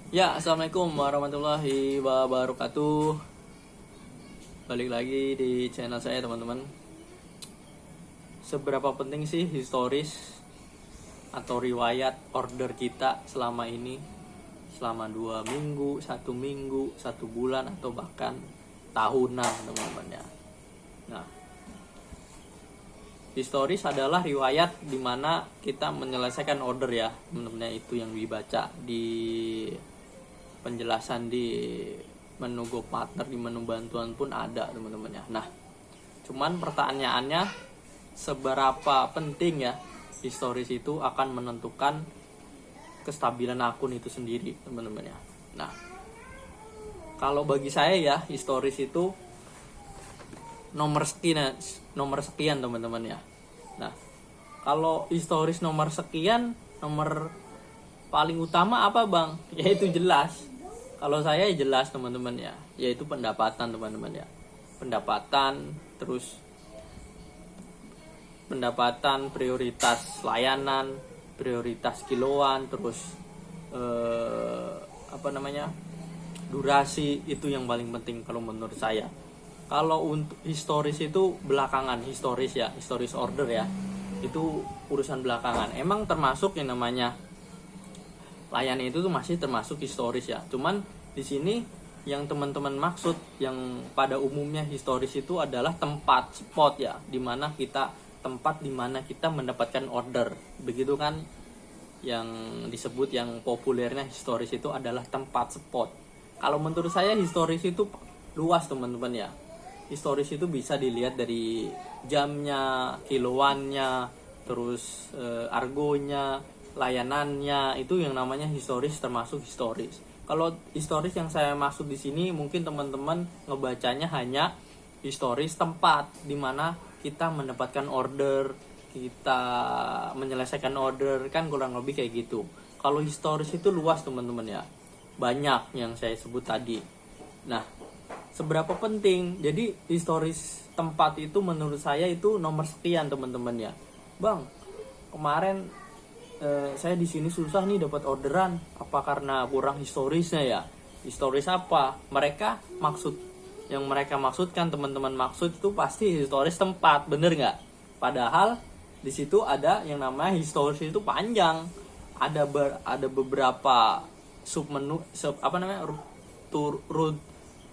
Ya, assalamualaikum warahmatullahi wabarakatuh. Balik lagi di channel saya, teman-teman. Seberapa penting sih historis atau riwayat order kita selama ini? Selama 2 minggu, 1 minggu, 1 bulan, atau bahkan tahunan, teman-teman ya. Nah, historis adalah riwayat di mana kita menyelesaikan order ya, teman-teman. Itu yang dibaca di penjelasan di menu Go Partner, di menu bantuan pun ada, teman-teman ya. Nah, cuman pertanyaannya, seberapa penting ya historis itu akan menentukan kestabilan akun itu sendiri, teman-teman ya. Nah, kalau bagi saya ya, historis itu nomor sekian, teman-teman ya. Nah, kalau historis nomor sekian, nomor paling utama apa, Bang? Yaitu jelas. Kalau saya jelas, teman-teman ya, yaitu pendapatan, teman-teman ya. Pendapatan, prioritas layanan, prioritas kiloan, terus durasi, itu yang paling penting kalau menurut saya. Kalau untuk historis itu belakangan, historis order ya, itu urusan belakangan. Emang termasuk yang namanya layanan itu tuh masih termasuk historis ya. Cuman di sini yang teman-teman maksud, yang pada umumnya historis itu adalah spot ya, dimana kita mendapatkan order, begitu kan? Yang disebut, yang populernya historis itu adalah tempat spot. Kalau menurut saya historis itu luas, teman-teman ya. Historis itu bisa dilihat dari jamnya, kiloannya, terus argonya, layanannya, itu yang namanya historis, termasuk historis. Kalau historis yang saya maksud di sini, mungkin teman-teman ngebacanya hanya historis tempat di mana kita mendapatkan order, kita menyelesaikan order, kan kurang lebih kayak gitu. Kalau historis itu luas, teman-teman ya. Banyak yang saya sebut tadi. Nah, seberapa penting? Jadi historis tempat itu menurut saya itu nomor sekian, teman-teman ya. Bang, kemarin saya di sini susah nih dapat orderan, apa karena kurang historisnya ya? Historis apa? Yang mereka maksudkan, teman-teman maksud itu pasti historis tempat, bener nggak? Padahal di situ ada yang namanya historis itu panjang, ada beberapa submenu,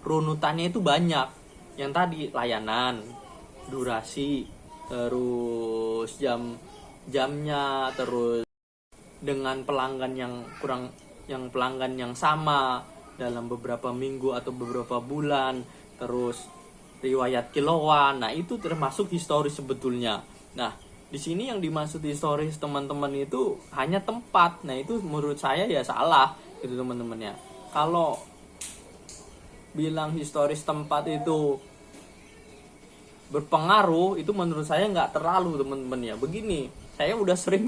runutannya itu banyak. Yang tadi layanan, durasi, terus jamnya, terus dengan pelanggan yang sama dalam beberapa minggu atau beberapa bulan, terus riwayat kiloan. Nah, itu termasuk historis sebetulnya. Nah, di sini yang dimaksud historis, teman-teman, itu hanya tempat. Nah, itu menurut saya ya salah gitu, teman-teman ya. Kalau bilang historis tempat itu berpengaruh, itu menurut saya nggak terlalu, teman-teman ya. Begini, saya udah sering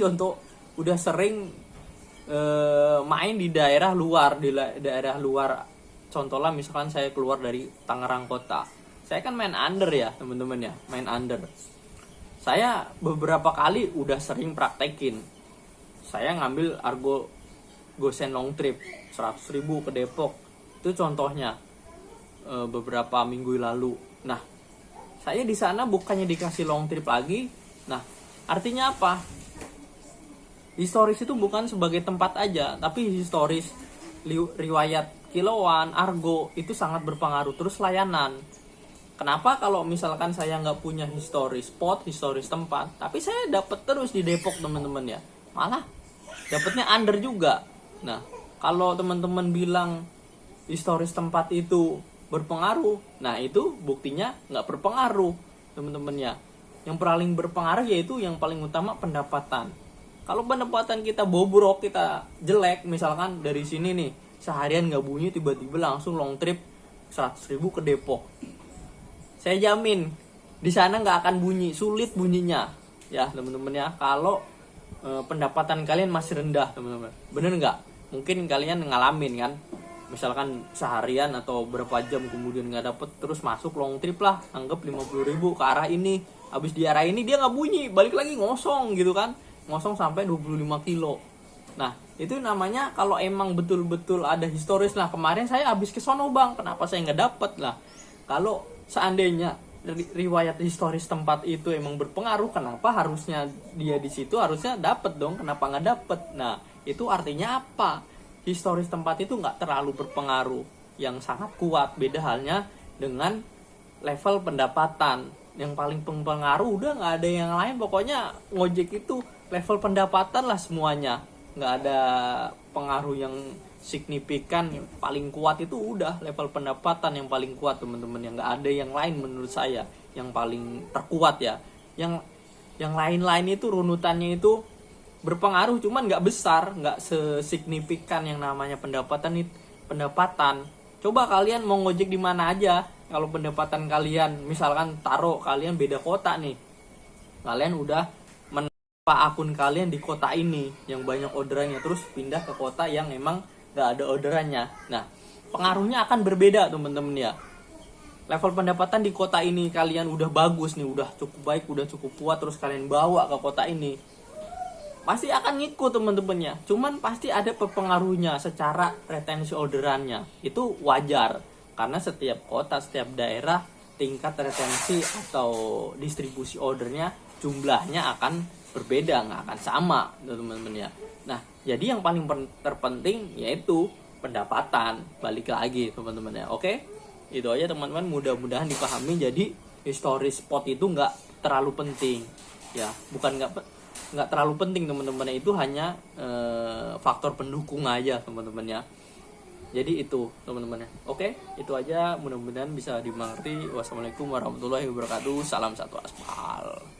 main di daerah luar, contohnya misalkan saya keluar dari Tangerang kota, saya kan main under ya, teman-teman ya, main under. Saya beberapa kali udah sering praktekin, saya ngambil argo gosen long trip 100.000 ke Depok, itu contohnya beberapa minggu lalu. Nah, saya di sana bukannya dikasih long trip lagi. Nah, artinya apa? Historis itu bukan sebagai tempat aja, tapi historis, riwayat kiloan, argo, itu sangat berpengaruh. Terus layanan. Kenapa kalau misalkan saya nggak punya historis spot, historis tempat, tapi saya dapat terus di Depok, teman-teman ya. Malah dapatnya under juga. Nah, kalau teman-teman bilang historis tempat itu berpengaruh, nah itu buktinya nggak berpengaruh, teman-teman ya. Yang paling berpengaruh yaitu yang paling utama pendapatan. Kalau pendapatan kita bobrok, kita jelek, misalkan dari sini nih seharian nggak bunyi, tiba-tiba langsung long trip 100.000 ke Depok, saya jamin di sana nggak akan bunyi, sulit bunyinya ya, teman-teman ya. Kalau pendapatan kalian masih rendah, teman-teman, bener nggak? Mungkin kalian ngalamin kan, misalkan seharian atau berapa jam kemudian nggak dapet, terus masuk long trip lah, anggap 50.000 ke arah ini, habis di arah ini dia nggak bunyi, balik lagi ngosong gitu kan, ngosong sampai 25 kilo. Nah, Itu namanya kalau emang betul-betul ada historis lah. Kemarin saya habis ke sono bang, kenapa saya nggak dapet lah? Kalau seandainya riwayat historis tempat itu emang berpengaruh, kenapa harusnya dia di situ harusnya dapet dong? Kenapa nggak dapet? Nah itu artinya apa? Historis tempat itu nggak terlalu berpengaruh, yang sangat kuat. Beda halnya dengan level pendapatan, yang paling pengaruh udah nggak ada yang lain. Pokoknya ngojek itu level pendapatan lah semuanya, nggak ada pengaruh yang signifikan. Yang paling kuat itu udah level pendapatan yang paling kuat teman-teman, yang nggak ada yang lain menurut saya yang paling terkuat ya. Yang lain-lain itu runutannya itu berpengaruh, cuman nggak besar, nggak sesignifikan yang namanya pendapatan. Coba kalian mau ngojek di mana aja, kalau pendapatan kalian misalkan taruh kalian beda kota nih, kalian udah akun kalian di kota ini yang banyak orderannya, terus pindah ke kota yang emang gak ada orderannya. Nah pengaruhnya akan berbeda teman-teman ya. Level pendapatan di kota ini kalian udah bagus nih, udah cukup baik, udah cukup kuat, terus kalian bawa ke kota ini, pasti akan ngikut teman-teman ya. Cuman pasti ada pengaruhnya secara retensi orderannya. Itu wajar karena setiap kota, setiap daerah tingkat retensi atau distribusi ordernya jumlahnya akan berbeda, nggak akan sama teman-teman ya. Nah jadi yang paling terpenting yaitu pendapatan, balik lagi teman-teman ya. Oke, itu aja teman-teman, mudah-mudahan dipahami. Jadi history spot itu nggak terlalu penting ya, bukan nggak terlalu penting teman-teman, itu hanya faktor pendukung aja teman-teman ya. Jadi itu teman-teman ya. Oke, itu aja, mudah-mudahan bisa dimengerti. Wassalamualaikum warahmatullahi wabarakatuh. Salam satu aspal.